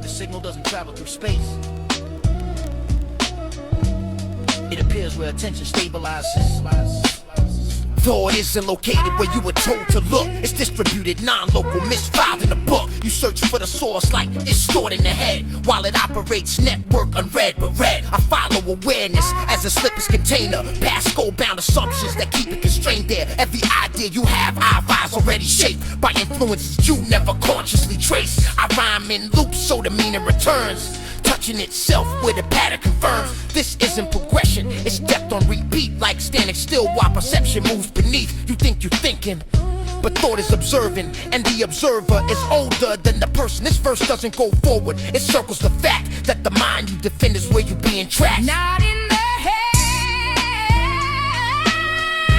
The signal doesn't travel through space. It appears where attention stabilizes. Though it isn't located where you were told to look, it's distributed non-local, misfiled in the book. You search for the source like it's stored in the head, while it operates network unread but read. I follow awareness as a slipper's container, passcode-bound assumptions that keep it constrained there. Every idea you have, our eyes already shaped by influences you never consciously trace. I rhyme in loops so the meaning returns, touching itself where the pattern confirms. This isn't progression, it's depth on repeat, like standing still while perception moves beneath. You think you're thinking, but thought is observing, and the observer is older than the person. This verse doesn't go forward, it circles the fact that the mind you defend is where you're being tracked. Not in the head,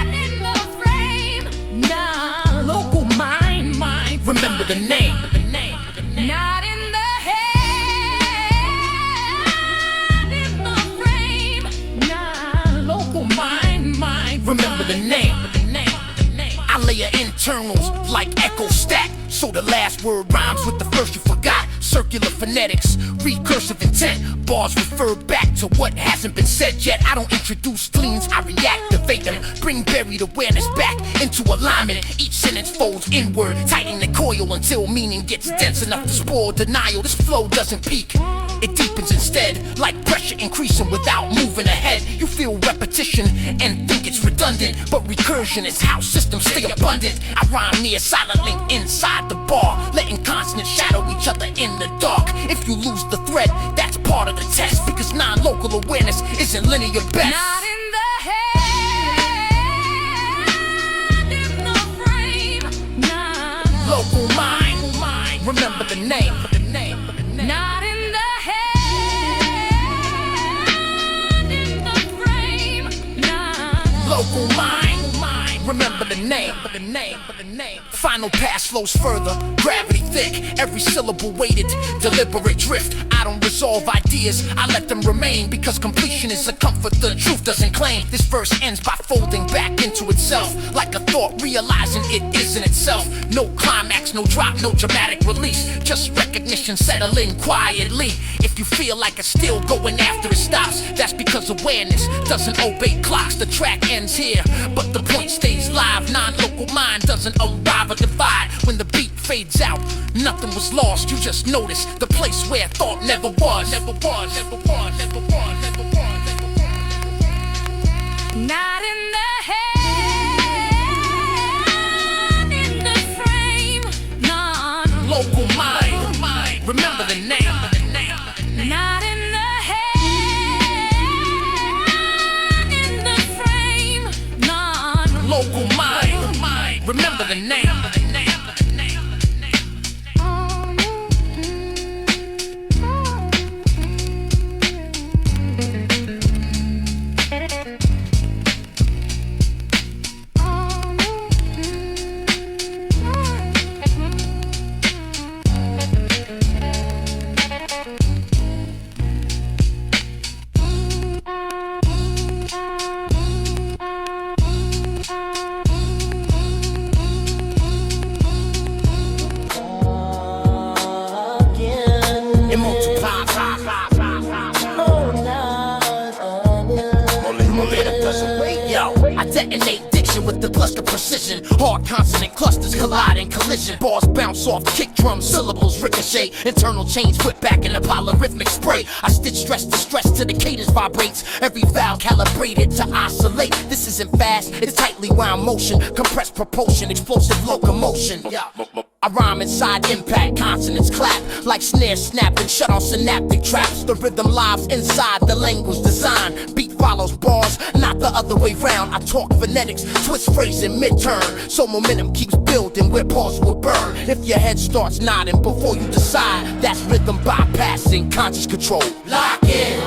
in the frame, nah. Local mind, remember the name. Not in the head, in the frame, nah. Local mind, remember the name. I layer internals like echo stack, so the last word rhymes with the first you forgot. Circular phonetics, recursive intent, bars refer back to what hasn't been said yet. I don't introduce cleans, I reactivate them, bring buried awareness back into alignment. Each sentence folds inward, tighten the coil until meaning gets dense enough to spoil denial. This flow doesn't peak, it deepens instead, like pressure increasing without moving ahead. You feel repetition and think it's redundant, but recursion is how systems stay abundant. I rhyme near silently inside the bar, letting consonants shadow each other in the dark. If you lose the thread, that's part of the test, because non-local awareness isn't linear best. Not in the head, in the frame, nah. Local mind, remember the name. Not in the head, in the frame, nah. Local mind, remember the name. Final pass flows further, gravity thick, every syllable weighted, deliberate drift. I don't resolve ideas, I let them remain, because completion is a comfort the truth doesn't claim. This verse ends by folding back into itself, like a thought realizing it isn't itself. No climax, no drop, no dramatic release, just recognition settling quietly. If you feel like it's still going after it stops, that's because awareness doesn't obey clocks. The track ends here, but the point stays live. Non-local mind doesn't arrive or divide. When the beat fades out, nothing was lost. You just notice the place where thought never was. Not in the head, in the frame, nah. Local mind, remember the name. Not in the head, in the frame, nah. Local mind, remember the name. I detonate diction with the cluster precision. Hard consonant clusters collide in collision. Bars bounce off kick drums, syllables ricochet. Internal chains whip back in a polyrhythmic spray. I stitch stress to stress till the cadence vibrates. Every vowel calibrated to oscillate. This isn't fast, it's tightly wound motion. Compressed propulsion, explosive locomotion. I rhyme inside impact, consonants clap like snare snapping, shut off synaptic traps. The rhythm lives inside the language design. Beat follows bars, not the other way round. I talk phonetics, twist phrasing mid-turn, so momentum keeps building where pause will burn. If your head starts nodding before you decide, that's rhythm bypassing conscious control. Lock in.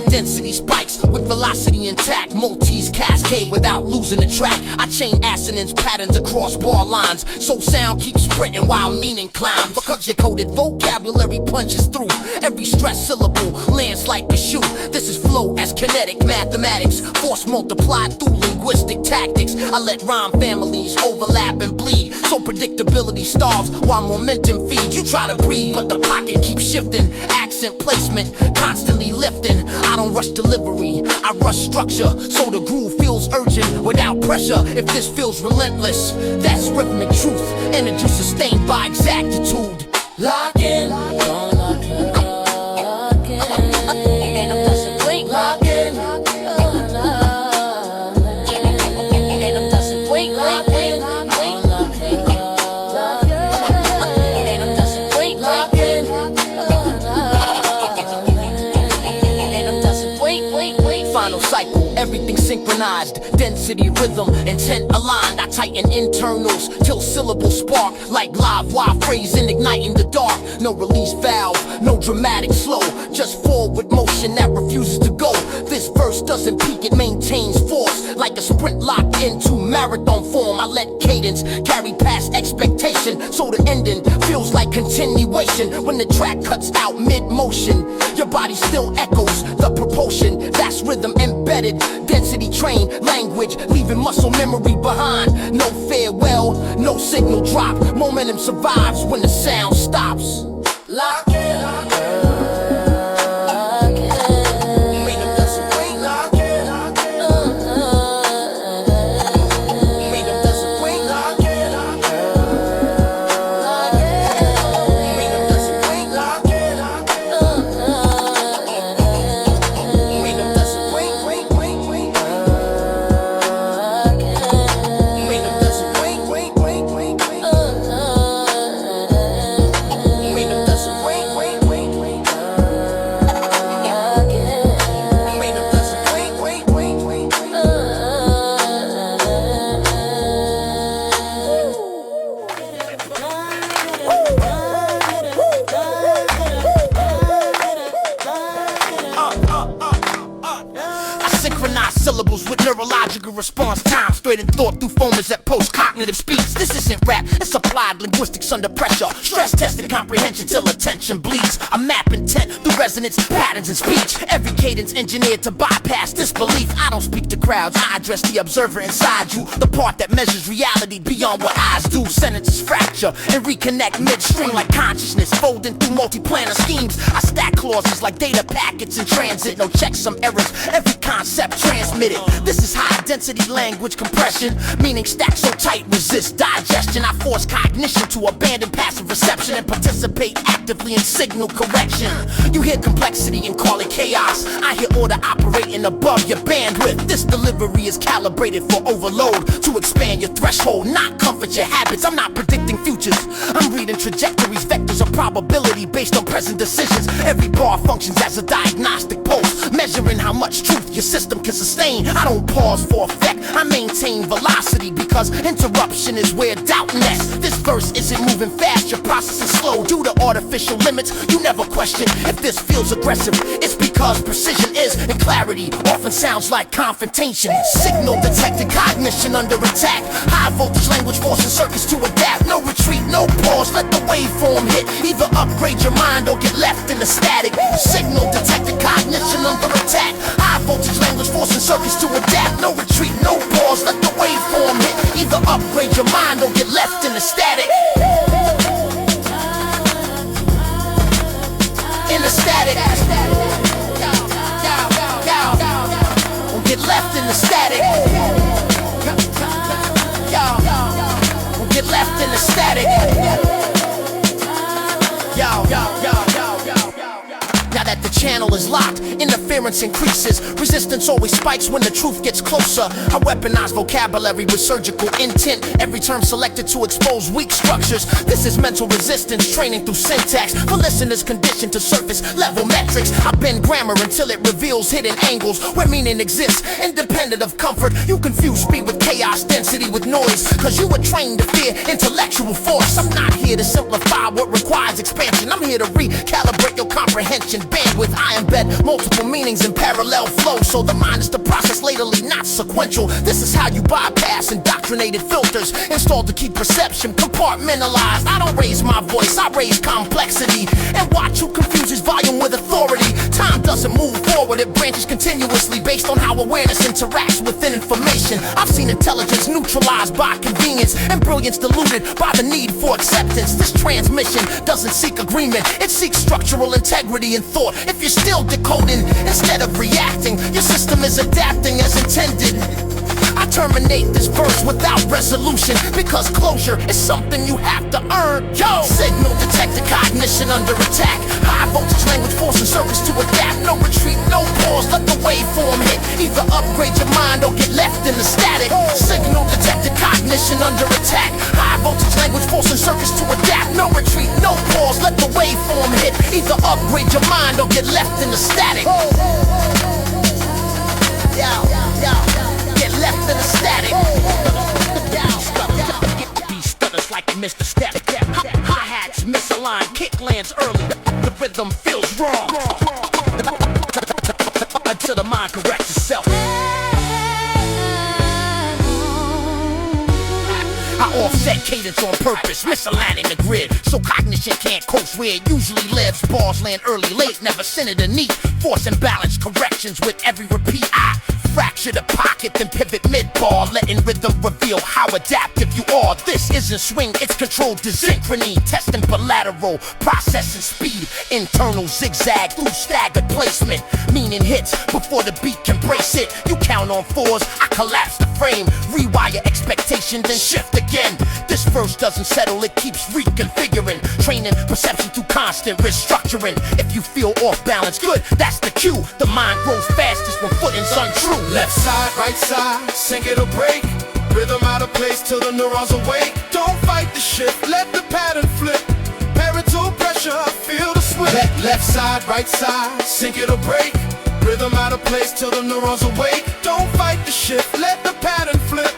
Density spikes with velocity intact. motifs cascade without losing the track. I chain assonance patterns across bar lines, so sound keeps sprinting while meaning climbs. Because your coded vocabulary punches through every stressed syllable, lands like a shoe. This is flow as kinetic mathematics, force multiplied through linguistic tactics. I let rhyme families overlap and bleed, so predictability starves while momentum feeds. You try to breathe, but the pocket keeps shifting. Accent placement constantly lifting. I don't rush delivery, I rush structure, so the groove feels urgent without pressure. If this feels relentless, that's rhythmic truth. Energy sustained by exactitude. Lock in, lock in, lock in. And I'm doesn't blink. Lock in, lock in, lock in. And I'm doesn't blink. Lock in, lock in, lock in. And I'm doesn't blink. Lock in, lock in. And I'm doesn't blink. Final cycle, everything synchronized. Density, rhythm, intent aligned. I tighten internals till syllables spark like live wire phrasing, igniting the dark. No release valve, no dramatic slow, just forward motion that refuses to go. This verse doesn't peak, it maintains force like a sprint locked into marathon form. I let cadence carry past expectation, so the ending feels like continuation. When the track cuts out mid-motion, your body still echoes the propulsion. That's rhythm embedded, density trained language, leaving muscle memory behind. No farewell, no signal drop. Momentum survives when the sound stops. Lock in, lock in. Syllables with neurological response time, straight in thought through foamers at post-cognitive speech. This isn't rap, it's applied linguistics under pressure. Stress-tested comprehension till attention bleeds. I map intent through resonance, patterns, and speech. Every cadence engineered to bypass disbelief. I don't speak to crowds, I address the observer inside you, the part that measures reality beyond what eyes do. Sentences fracture and reconnect midstream like consciousness, folding through multi-planar schemes. I stack clauses like data packets in transit. No checks, some errors, every concept transmitted. This is high density language compression, meaning stacked so tight resist digestion. I force cognition to abandon passive reception and participate actively in signal correction. You hear complexity and call it chaos, I hear order operating above your bandwidth. This delivery is calibrated for overload, to expand your threshold, not comfort your habits. I'm not predicting futures, I'm reading trajectories, vectors of probability based on present decisions. Every bar functions as a diagnostic pulse, measuring how much truth your system can sustain. I don't pause for effect, I maintain velocity, because interruption is where doubt nests. This verse isn't moving fast, your process is slow due to artificial limits. You never question if this feels aggressive, it's because precision is, and clarity often sounds like confrontation. Signal detected, cognition under attack. High voltage language forcing circuits to adapt. No retreat, no pause, let the waveform hit. Either upgrade your mind or get left in the static. Signal detected, cognition under attack. High voltage language forcing circuits to adapt. No retreat, no pause, let the waveform hit. Either upgrade your mind or get left in the static. In the static. Or get left in the static. Or get left in the static. Now that the channel is locked, interference increases. Resistance always spikes when the truth gets closer. I weaponize vocabulary with surgical intent. Every term selected to expose weak structures. This is mental resistance, training through syntax. For listeners conditioned to surface level metrics. I bend grammar until it reveals hidden angles where meaning exists, independent of comfort. You confuse speed with chaos, density with noise, cause you were trained to fear intellectual force. I'm not here to simplify what requires expansion. I'm here to recalibrate your comprehension bandwidth. I embed multiple meanings things in parallel flow, so the mind is the process latterly, not sequential. This is how you bypass indoctrinated filters installed to keep perception compartmentalized. I don't raise my voice, I raise complexity, and watch who confuses volume with authority. Time doesn't move forward, it branches continuously based on how awareness interacts within information. I've seen intelligence neutralized by convenience and brilliance diluted by the need for acceptance. This transmission doesn't seek agreement, it seeks structural integrity in thought. If you're still decoding instead of reacting, your system is adapting as intended. I terminate this verse without resolution, because closure is something you have to earn. Yo! Signal detector, cognition under attack. High voltage language forcing circuits to adapt. No retreat, no pause, let the waveform hit. Either upgrade your mind or get left in the static. Signal detector, cognition under attack. High voltage language forcing circuits to adapt. No retreat, no pause, let the waveform hit. Either upgrade your mind or get left in the static. Get left in the static. These stutters like you missed a step. Hi-hats misaligned, kick lands early. The rhythm feels wrong until the mind corrects itself. I offset cadence on purpose, misaligning the grid, so cognition can't coast where it usually lives. Bars land early, late, never centered a need. Force and balance corrections with every repeat. I fracture the pocket, then pivot mid-bar, letting rhythm reveal how adaptive you are. This isn't swing, it's controlled synchrony. Testing bilateral, processing speed. Internal zigzag through staggered placement, meaning hits before the beat can brace it. You count on fours, I collapse the frame, rewire expectation, then shift again. This verse doesn't settle, it keeps reconfiguring, training perception through constant restructuring. If you feel off balance, good, that's the cue. The mind grows fastest when footing's untrue. Left side, right side, sink it or break. Rhythm out of place till the neurons awake. Don't fight the shift, let the pattern flip. Parental pressure, feel the switch. Left side, right side, sink it or break. Rhythm out of place till the neurons awake. Don't fight the shift, let the pattern flip.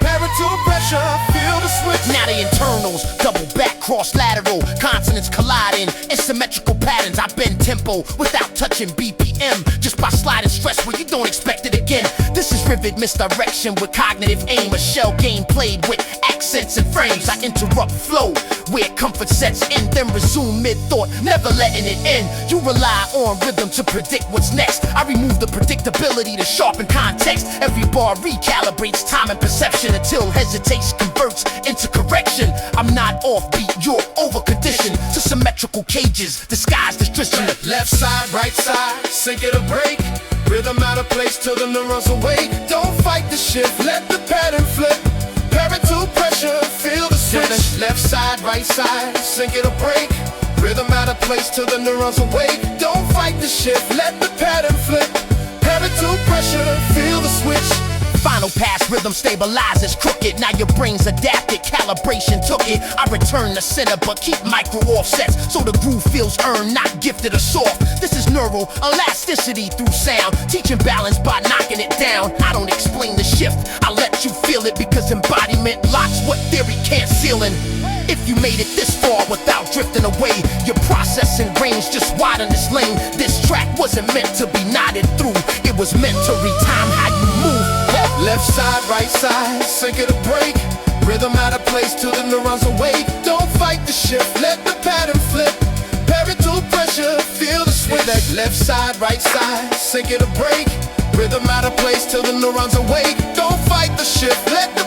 Parental pressure, feel the switch. Now the internals, double back, cross lateral, consonants colliding in symmetrical patterns. I bend tempo without touching BPM, just by sliding stress where you don't expect it again. This is vivid misdirection with cognitive aim, a shell game played with accents and frames. I interrupt flow where comfort sets in, then resume mid-thought, never letting it end. You rely on rhythm to predict what's next. I remove the predictability to sharpen context. Every bar recalibrates time and perception until hesitation converts into correction. I'm not offbeat, you're over-conditioned to symmetrical cages, disguised distortion. Left side, right side, sink it or break. Rhythm out of place till the neurons awake. Don't fight the shift, let the pattern flip. Parental pressure, feel the switch. Left side, right side, sink it or break. Rhythm out of place till the neurons awake. Don't fight the shift, let the pattern flip. Parental pressure, feel the switch. Final pass rhythm stabilizes crooked. Now your brain's adapted, calibration took it. I return to center but keep micro offsets, so the groove feels earned, not gifted or soft. This is neural elasticity through sound, teaching balance by knocking it down. I don't explain the shift, I let you feel it, because embodiment locks what theory can't seal in. If you made it this far without drifting away, your processing range just widen this lane. This track wasn't meant to be knotted through, it was meant to retime how you move. Left side, right side, sink it or break. Rhythm out of place till the neurons awake. Don't fight the shift, let the pattern flip. Parental pressure, feel the switch. Left side, right side, sink it or break. Rhythm out of place till the neurons awake. Don't fight the shift, let the